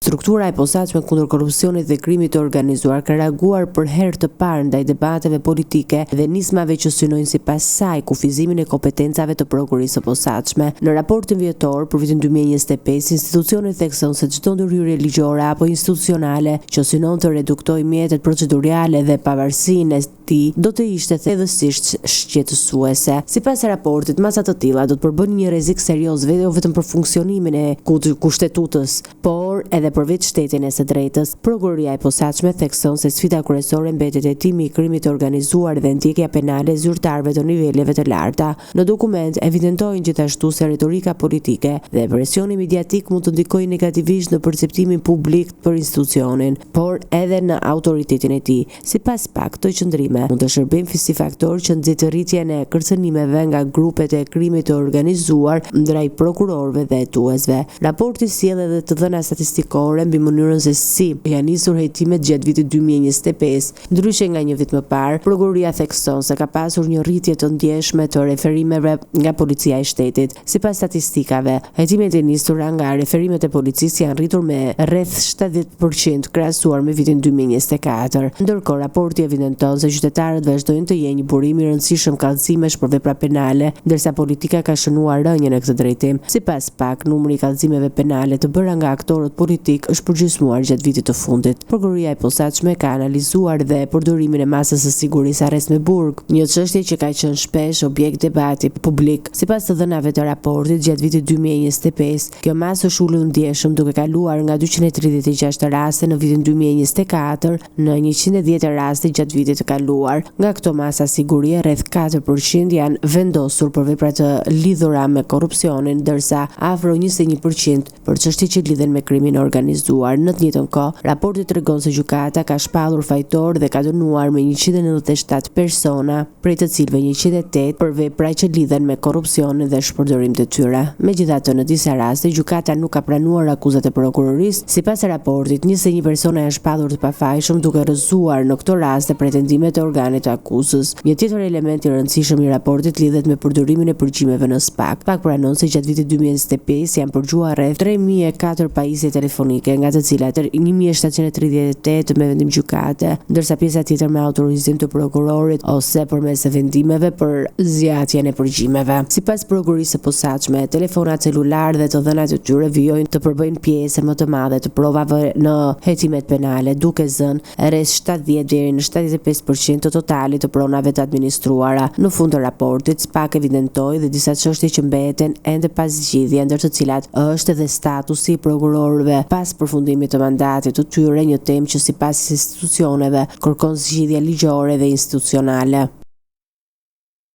Struktura e posaçme kundër korrupsionit dhe krimit të organizuar ka reaguar për herë të parë ndaj debateve politike dhe nismave që synojnë sipas saj kufizimin e kompetencave të prokurisë së posaçme. Në raportin vjetor për vitin 2025, institucioni thekson se çdo ndërhyrje ligjore apo institucionale që synon të reduktojë mjetet procedurale dhe pavarësinë e tij do të ishte thellësisht shqetësuese. Sipas raportit, masa të tilla do të përbënin një rrezik serioz jo vetëm për funksionimin e kushtetutës, por edhe për vetë shtetin e së drejtës. Prokuroria e posaçme thekson se sfida kryesore mbetet hetimi i krimit të organizuar dhe ndjekja penale e zyrtarëve të niveleve të larta. Në dokument evidentojnë gjithashtu se retorika politike dhe presioni mediatik mund të ndikojnë negativisht në perceptimin publik për institucionin, por edhe në autoritetin e tij. Sipas pak, këto qëndrime mund të shërbejnë si faktor që nxjerrë rritjen e kërcënimeve nga grupet e krimit të organizuar ndaj prokurorëve dhe hetuesve. Raporti sjell edhe të dhëna statistikore mbi mënyrën se si janë nisur hetimet gjatë vitit 2025. Ndryshe nga një vit më parë, prokuroria thekson se ka pasur një rritje të ndjeshme të referimeve nga policia e shtetit. Sipas statistikave, hetimet e nisura nga referimet e policisë janë rritur me rreth 70% krahasuar me vitin 2024. Ndërkohë, raporti evidenton se qytetarët vazhdojnë të jenë një burim i rëndësishëm kallëzimesh për vepra penale, ndërsa politika ka shënuar rënje në këtë drejtim. Sipas pak, numri i kallëzimeve penale të bëra nga aktorët politik është përgjysmuar gjatë vitit të fundit. Prokuroria e posaçme ka analizuar dhe përdorimin e masës së sigurisë arrest me burg, një çështje që ka qenë shpesh objekt debati publik. Sipas të dhënave të raportit, gjatë vitit 2025, kjo masë është ulur ndjeshëm duke kaluar nga 236 raste në vitin 2024 në 110 raste gjatë vitit të kaluar. Nga këto masa sigurie, rreth 4% janë vendosur për vepra të lidhura me korrupsionin, ndërsa afro 21% për çështje që lidhen me krimin organizuar. Në të njëjtën kohë, raporti tregon se gjykata ka shpallur fajtor dhe ka dënuar me 197 persona, prej të cilëve 108 për vepra që lidhen me korrupsionin dhe shpërdorim të tyre. Megjithatë, në disa raste gjykata nuk ka pranuar akuzat e prokurorisë. Sipas raportit, 21 persona janë shpallur të pafajshëm duke rrëzuar në këto raste pretendimet e organit të akuzës. Një tjetër element i rëndësishëm i raportit lidhet me përdorimin e përgjimeve në SPAK. SPAK pranon se gjatë vitit 2025 janë përgjuar rreth 3004 pajisje telefonike, nga të cilat 1738 me vendim gjykate, ndërsa pjesa tjetër me autorizim të prokurorit ose përmes vendimeve për zgjatjen e përgjimeve. Sipas prokurorisë së posaçme, telefonat celular dhe të dhënat e tyre vijojnë të përbëjnë pjesën më të madhe të provave në hetimet penale, duke zënë rreth 70 deri në 75% të totalit të pronave të administruara. Në fund të raportit, SPAK evidentoi dhe disa çështje që mbeten ende pas zgjidhje, ndër të cilat është edhe statusi i prokurorëve pas përfundimit të mandatit të tyre, një temë që sipas institucioneve kërkon zgjidhje ligjore dhe institucionale.